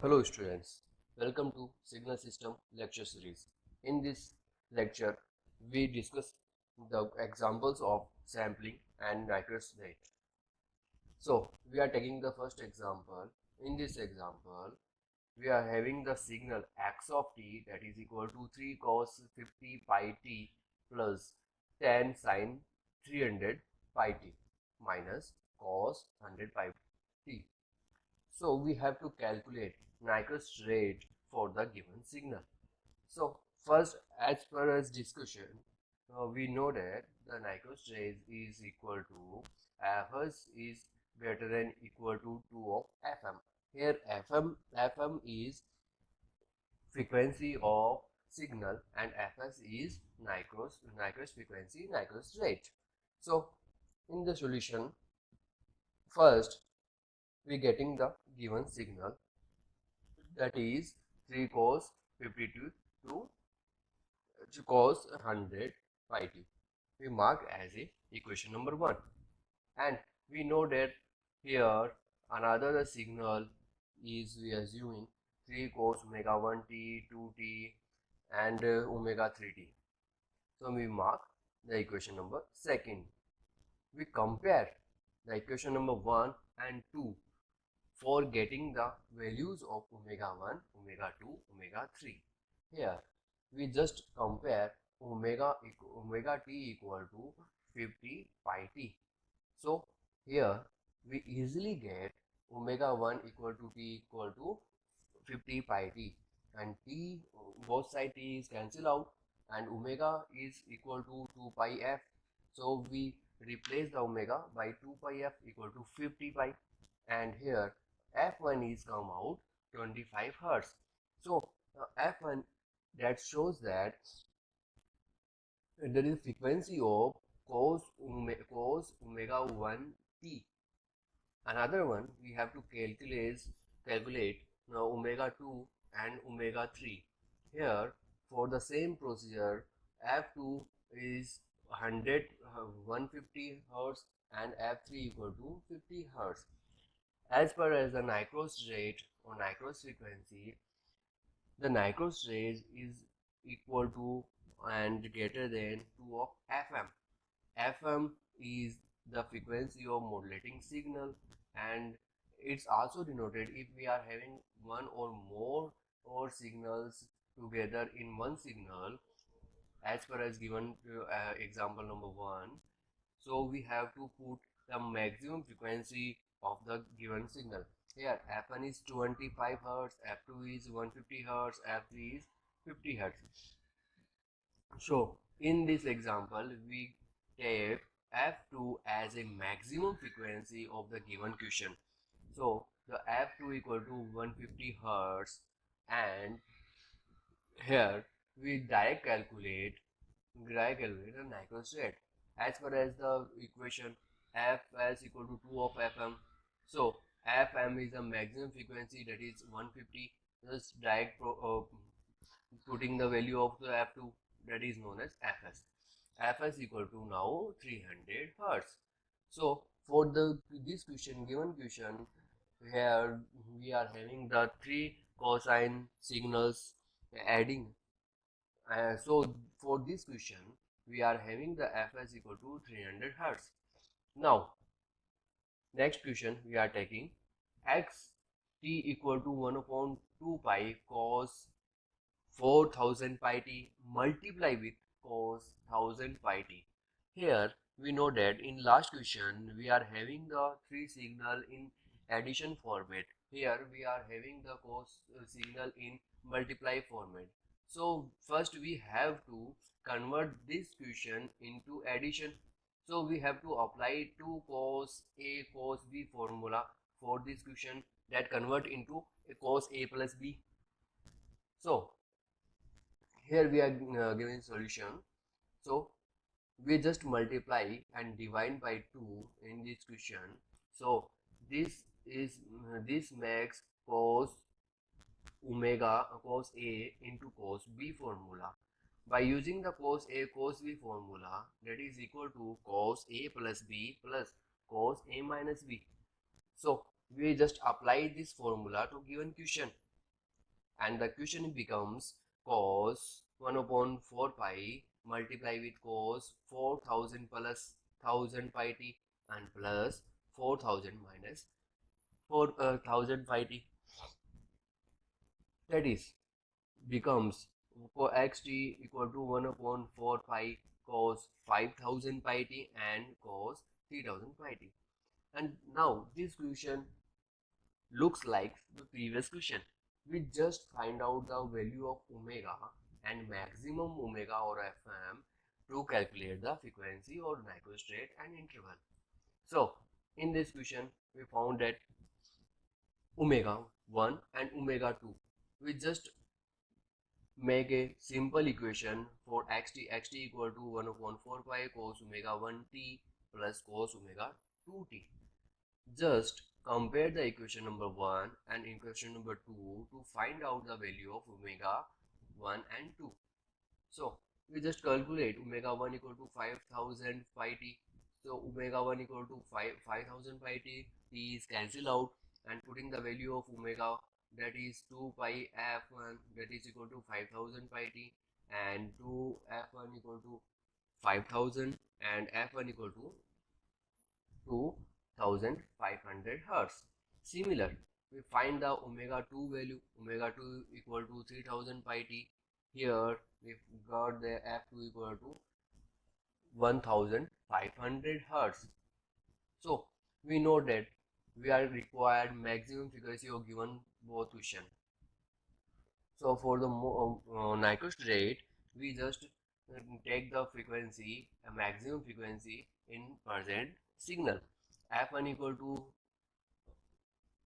Hello students, welcome to Signal System lecture series. In this lecture, we discuss the examples of sampling and Nyquist rate. So, we are taking the first example. In this example, we are having the signal x of t that is equal to 3 cos 50 pi t plus 10 sin 300 pi t minus cos 100 pi t. So we have to calculate Nyquist rate for the given signal. So first, as per as discussion, we know that the Nyquist rate is equal to Fs is greater than equal to 2 of Fm. Here Fm is frequency of signal and Fs is Nyquist frequency, Nyquist rate. So in the solution, first we getting the given signal, that is 3 cos 52 to cos 100 pi t. We mark as a equation number 1, and we know that here another signal is we assuming 3 cos omega 1 t 2t and omega 3t. So we mark the equation number 2. We compare the equation number 1 and 2 for getting the values of omega 1, omega 2, omega 3. Here we just compare omega t equal to 50 pi t. So here we easily get omega 1 equal to t equal to 50 pi t, and t, both side t is cancel out, and omega is equal to 2 pi f. So we replace the omega by 2 pi f equal to 50 pi, and here f1 is come out 25 hertz. So f1, that shows that there is frequency of cos omega 1 t. Another one we have to calculate omega 2 and omega 3. Here for the same procedure, f2 is 150 hertz and f3 equal to 50 hertz. As per as the Nyquist rate or Nyquist frequency, the Nyquist rate is equal to and greater than 2 of Fm. Fm is the frequency of modulating signal, and it's also denoted if we are having one or more or signals together in one signal, as per as given example number 1. So we have to put the maximum frequency of the given signal. Here f1 is 25 hertz, f2 is 150 hertz, f3 is 50 hertz. So in this example, we take f2 as a maximum frequency of the given question. So the f2 equal to 150 hertz, and here we direct calculate the Nyquist rate as per as the equation Fs equal to 2 of Fm. So Fm is the maximum frequency, that is 150. Just putting the value of the F2, that is known as Fs. Fs equal to now 300 hertz. So for this question, given question, here we are having the three cosine signals adding. So for this question, we are having the Fs equal to 300 hertz. Now next question we are taking x t equal to 1 upon 2 pi cos 4000 pi t multiply with cos 1000 pi t. Here we know that in last question we are having the three signal in addition format. Here we are having the cos signal in multiply format. So first we have to convert this question into addition. So we have to apply 2 cos A cos B formula for this question, that convert into a cos A plus B. So here we are given solution. So we just multiply and divide by 2 in this question. So this makes cos A into cos B formula. By using the cos A cos B formula, that is equal to cos A plus B plus cos A minus B. So we just apply this formula to given question. and the question becomes cos 1 upon 4 pi multiply with cos 4000 plus 1000 pi t and plus 4000 minus 4000 pi t, that is becomes for xt equal to 1 upon 4 pi cos 5000 pi t and cos 3000 pi t. And now this question looks like the previous question. We just find out the value of omega and maximum omega or fm to calculate the frequency or Nyquist rate and interval. So in this question we found that omega 1 and omega 2. We just make a simple equation for xt equal to 1 upon 4 pi cos omega 1 t plus cos omega 2 t. Just compare the equation number 1 and equation number 2 to find out the value of omega 1 and 2. So we just calculate omega 1 equal to 5000 pi t. So omega 1 equal to 5000 pi t, t is cancelled out, and putting the value of omega, that is 2 pi f1, that is equal to 5000 pi t, and 2 f1 equal to 5000 and f1 equal to 2500 hertz. Similar, we find the omega 2 value, omega 2 equal to 3000 pi t. Here we got the f2 equal to 1500 hertz. So we know that we are required maximum frequency of given both question. So for the Nyquist rate, we just take the frequency, a maximum frequency in present signal. F1 equal to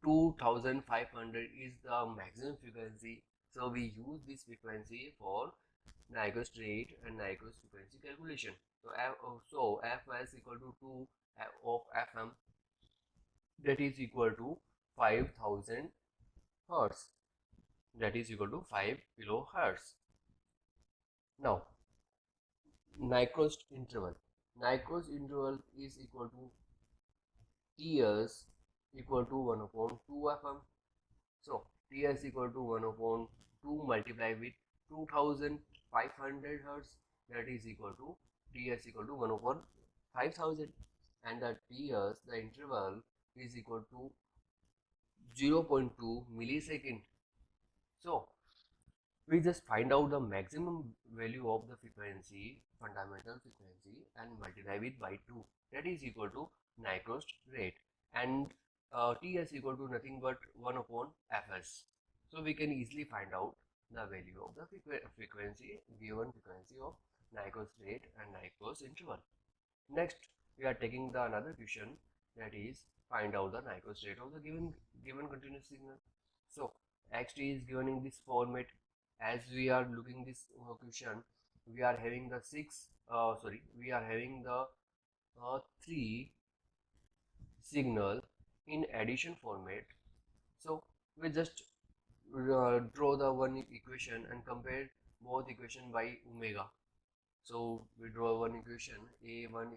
2500 is the maximum frequency. So we use this frequency for Nyquist rate and Nyquist frequency calculation. So Fs equal to 2 of Fm, that is equal to 5000 hertz, that is equal to 5 kilohertz. Now Nyquist interval. Nyquist interval is equal to Ts equal to 1 upon 2 Fm. So Ts equal to 1 upon 2 multiplied with 2500 hertz, that is equal to Ts equal to 1 upon 5000, and the Ts, the interval, is equal to 0.2 millisecond. So we just find out the maximum value of the frequency, fundamental frequency, and multiply with by 2, that is equal to Nyquist rate, and Ts equal to nothing but 1 upon Fs. So we can easily find out the value of the frequency, given frequency of Nyquist rate and Nyquist interval. Next, we are taking the another question, that is find out the Nyquist rate of the given continuous signal. So xt is given in this format. As we are looking this question, we are having the we are having the 3 signal in addition format. So we just draw the one equation and compare both equation by omega. So we draw one equation, a1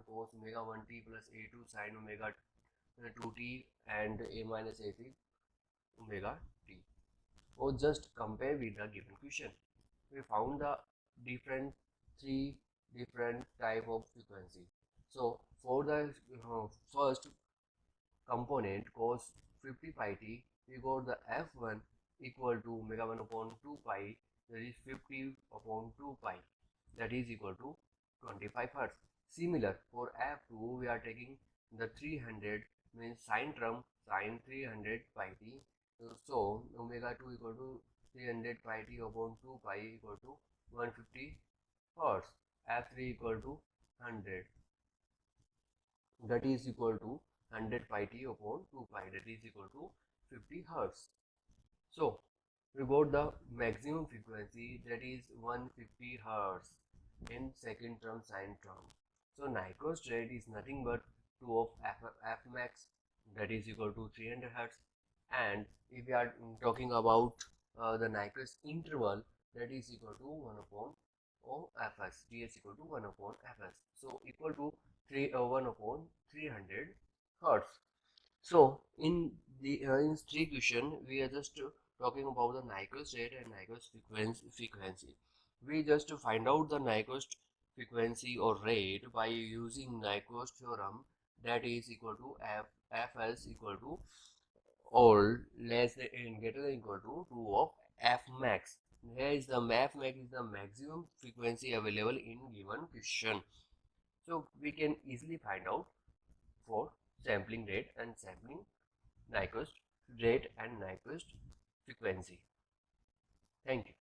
cos omega 1 t plus a2 sin omega 2 t and a minus a3 omega t. Or just compare with the given question. We found the three different type of frequency. So for the first component cos 50 pi t, we got the f1 equal to omega 1 upon 2 pi, that is 50 upon 2 pi, that is equal to 25 hertz. Similar for f2, we are taking the 300, means sine term, sine 300 pi t. So omega 2 equal to 300 pi t upon 2 pi equal to 150 hertz. F3 equal to 100, that is equal to 100 pi t upon 2 pi, that is equal to 50 hertz. So we got the maximum frequency, that is 150 hertz in second term sine term. So Nyquist rate is nothing but 2 of f max, that is equal to 300 hertz. And if we are talking about the Nyquist interval, that is equal to 1 upon Fs, Ts equal to 1 upon Fs. So equal to 1 upon 300 hertz. So in the in 3 question, we are just talking about the Nyquist rate and Nyquist frequency. We just find out the Nyquist frequency or rate by using Nyquist theorem, that is equal to Fs equal to or less than greater than equal to 2 of F max. Here is the F max is the maximum frequency available in given question. So we can easily find out for sampling rate and sampling Nyquist rate and Nyquist frequency. Thank you.